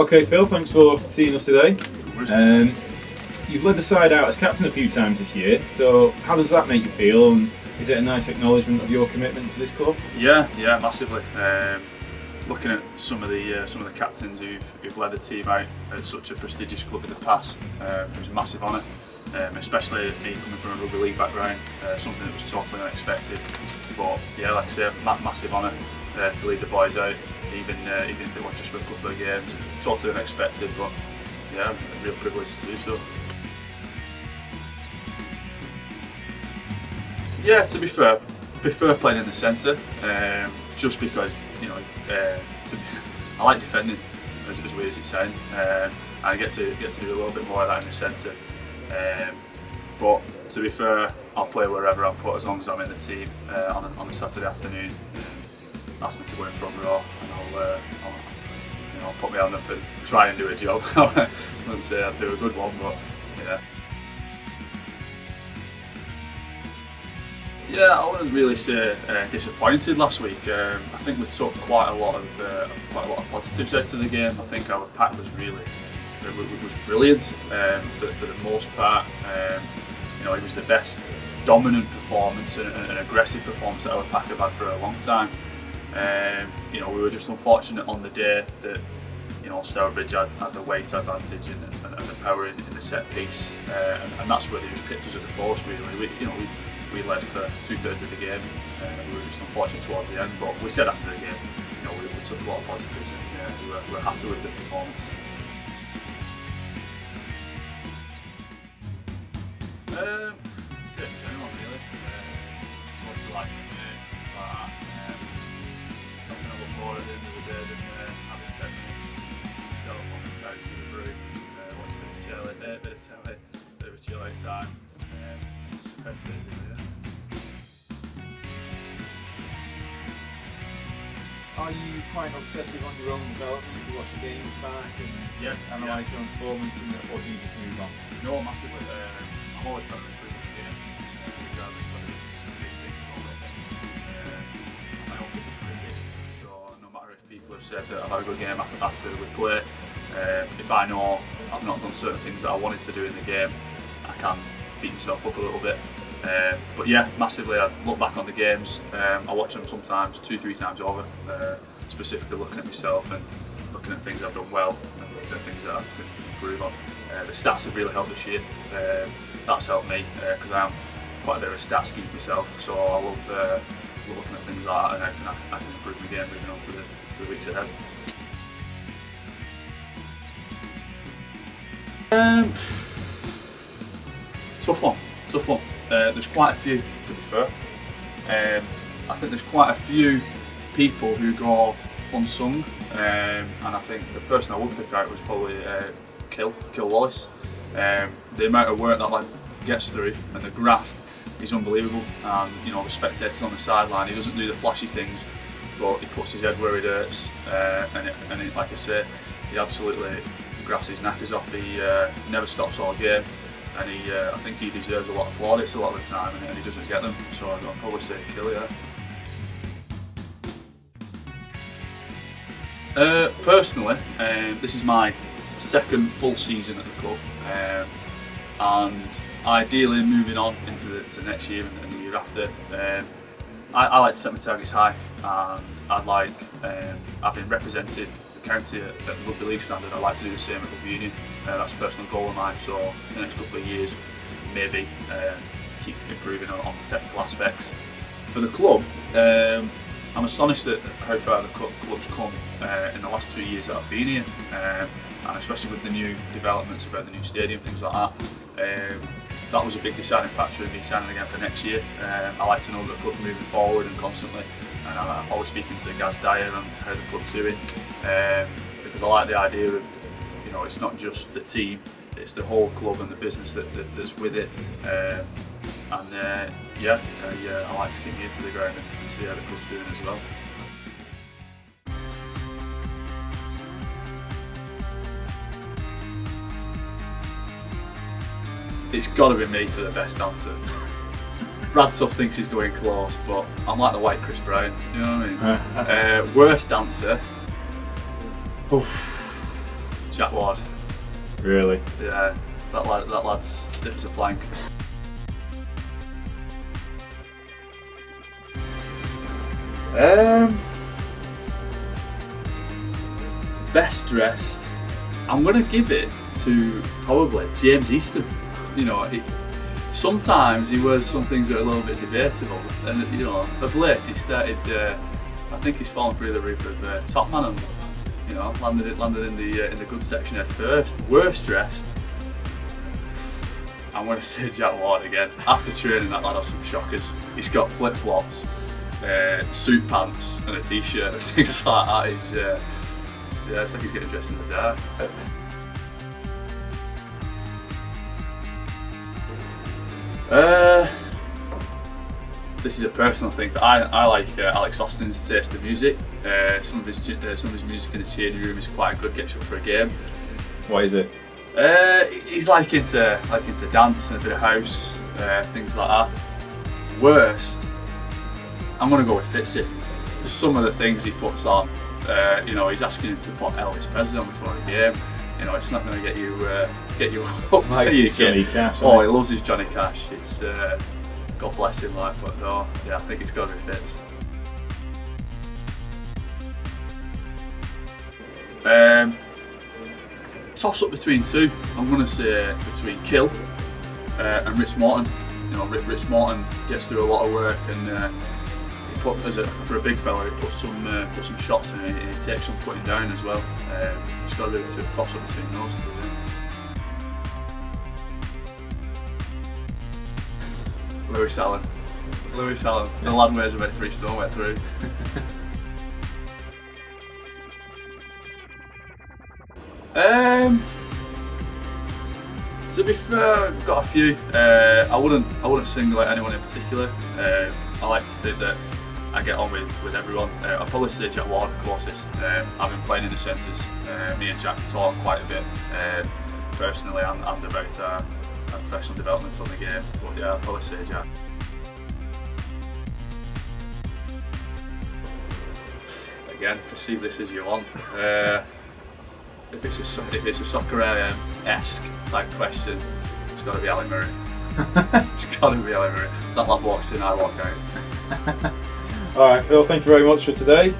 Okay, Phil, thanks for seeing us today. You've led the side out as captain a few times this year, so how does that make you feel? And is it a nice acknowledgement of your commitment to this club? Yeah, massively. Looking at some of the captains who've led the team out at such a prestigious club in the past, it was a massive honour. Especially me coming from a rugby league background, something that was totally unexpected. But yeah, like I say, massive honour to lead the boys out, even if it was just for a couple of games. Totally unexpected, but yeah, a real privilege to do so. Yeah, to be fair, prefer playing in the centre, just because I like defending, as weird as it sounds, and I get to do a little bit more of that in the centre. But to be fair, I'll play wherever I'm put as long as I'm in the team on a Saturday afternoon. Ask me to go in front row, and I'll put my hand up and try and do a job. I wouldn't say I'd do a good one, but yeah. Yeah, I wouldn't really say disappointed last week. I think we took quite a lot of positives out of the game. I think our pack was brilliant for the most part. It was the best dominant performance and an aggressive performance that our pack have had for a long time. We were just unfortunate on the day that Stourbridge had the weight advantage and the power in the set piece, and that's where they just picked us at the post. Really, we led for 2/3 of the game. We were just unfortunate towards the end, but we said after the game, we took a lot of positives, and we were happy with the performance. Same in general, really. Socialising with mates, things like that. Nothing I look more at the end of the day than having 10 minutes to myself on the couch with a brew, watch a bit of telly, bit of a chill out time. Just spectating, yeah. Are you quite obsessive on your own development? You watch the games back and analyse your own performance, or do you just move on? No, massively. I'm always trying to improve the game, regardless whether it's big things or little things. My own biggest critic, so no matter if people have said that I've had a good game after we play, if I know I've not done certain things that I wanted to do in the game, I can beat myself up a little bit. But yeah, massively, I look back on the games, I watch them sometimes 2-3 times over, specifically looking at myself and looking at things I've done well and looking at things that I can improve on. The stats have really helped this year. That's helped me because I am quite a bit of a stats geek myself, so I love looking at things like that, and I can improve my game moving on to the weeks ahead. Tough one. There's quite a few, to be fair. I think there's quite a few people who go unsung, and I think the person I would pick out was probably Kill Wallace. The amount of work that lad gets through and the graft is unbelievable. And the spectators on the sideline, he doesn't do the flashy things, but he puts his head where it hurts, and like I say, he absolutely grafts his knackers off. He never stops all game. And I think he deserves a lot of plaudits a lot of the time, and he doesn't get them. So I'd probably say Kill, yeah. Personally, this is my second full season at the club, and ideally moving on into next year and the year after. I like to set my targets high, and having represented the county at rugby league standard, I'd like to do the same at rugby union. That's a personal goal of mine, so in the next couple of years maybe keep improving on the technical aspects. For the club, I'm astonished at how far the club's come in the last 2 years that I've been here, and especially with the new developments about the new stadium, things like that. That was a big deciding factor in me signing again for next year. I like to know that the club's moving forward and constantly, and I'm always speaking to Gaz Dyer on how the club's doing, because I like the idea of, it's not just the team, it's the whole club and the business that's with it. I like to keep my ear to the ground and see how the club's doing as well. It's got to be me for the best dancer. Bradstuff thinks he's going close, but I'm like the white Chris Brown, you know what I mean? Worst dancer. Oof. Jack Ward. Really? Yeah, that lad's stiff as a plank. Best dressed, I'm gonna give it to probably James Easton. You know, sometimes he wears some things that are a little bit debatable, and you know, of late he started. I think he's fallen through the roof of Top Man, and you know, landed in the good section at first. Worst dressed, I'm gonna say Jack Ward again. After training, that lad has some shockers. He's got flip flops, suit pants, and a t-shirt and things like that. He's yeah, it's like he's getting dressed in the dark. This is a personal thing, but I like Alex Austin's taste in music. Some of his music in the changing room is quite good. Gets you up for a game. What is it? He's like into dance and a bit of house, things like that. Worst, I'm gonna go with Fitzy. Some of the things he puts on, you know, he's asking him to put Elvis Presley on before a game. You know, it's not going to get you up. Likes his Johnny Cash. Oh, he loves his Johnny Cash. It's God bless him, like. But no, yeah, I think it's got to be Fitz. Toss up between two. I'm going to say between Kill and Rich Morton. You know, Rich Morton gets through a lot of work, and for a big fella, he puts some shots in it, and he takes some putting down as well. It's got to be a toss up between those two. Yeah. Lewis Allen, the lad weighs about 3 stone wet through. To be fair, I've got a few. I wouldn't single out anyone in particular. I like to think that I get on with everyone. I'll probably say Jack Ward closest. I've been playing in the centres. Me and Jack talk quite a bit, personally and about our professional development on the game. But yeah, I'll probably say Jack. Again, perceive this as you want. If it's a soccer esque type question, it's got to be Ali Murray. It's got to be Ali Murray. That lad walks in, I walk out. Alright, Phil, thank you very much for today.